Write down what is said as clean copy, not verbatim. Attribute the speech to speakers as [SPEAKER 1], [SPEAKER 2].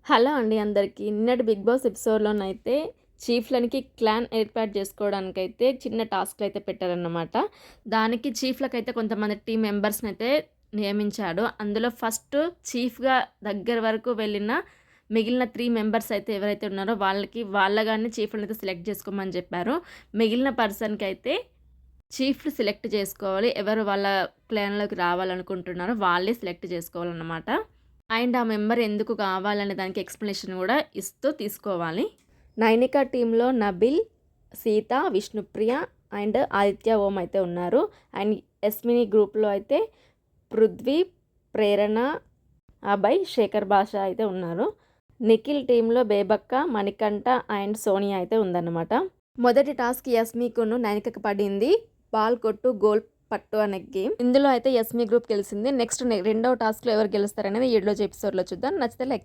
[SPEAKER 1] Hello అండి అందరికీ. నిన్నటి 'బిగ్ బాస్' ఎపిసోడ్‌లోనైతే చీఫ్‌లనికి క్లాన్ ఏర్పాటు చేసుకోవడానికైతే చిన్న టాస్క్‌లయితే పెట్టారన్నమాట. దానికి చీఫ్‌లకైతే కొంతమంది టీమ్ మెంబర్స్‌నైతే నియమించాడు. అందులో ఫస్ట్ చీఫ్‌గా దగ్గర వరకు వెళ్ళిన మిగిలిన 3 మెంబర్స్ అయితే ఎవరైతే ఉన్నారో వాళ్ళగానే చీఫ్‌లనైతే సెలెక్ట్ చేసుకోమని చెప్పారు. మిగిలిన పర్సన్‌కైతే చీఫ్‌లు సెలెక్ట్ చేసుకోవాలి. ఎవరు వాళ్ళ క్లాన్‌లోకి రావాలనుకుంటున్నారో వాళ్ళే సెలెక్ట్ చేసుకోవాలన్నమాట. అండ్ ఆ మెంబర్ ఎందుకు కావాలనే దానికి ఎక్స్‌ప్లనేషన్ గూడా ఇస్తూ తీసుకోవాలి. నైనిక టీమ్‌లో నబిల్, సీత, విష్ణుప్రియ అండ్ ఆదిత్య ఓం అయితే ఉన్నారు. అండ్ యస్మిని గ్రూప్‌లో అయితే పృథ్వీ, ప్రేరణ, అభయ్, శేఖర్ భాష అయితే ఉన్నారు. నిఖిల్ టీమ్‌లో బేబక్క, మణికంఠ అండ్ సోనియా అయితే ఉందన్నమాట. మొదటి టాస్క్ యస్మికును నైనికకి పడింది. బాల్ కొట్టు గోల్ పట్టు అనే గేమ్. ఇందులో అయితే యస్మి గ్రూప్ గెలిచింది. నెక్స్ట్ రెండవ టాస్క్‌లో ఎవరు గెలుస్తారనేది ఈరోజు ఎపిసోడ్‌లో చూద్దాం. నచ్చితే లైక్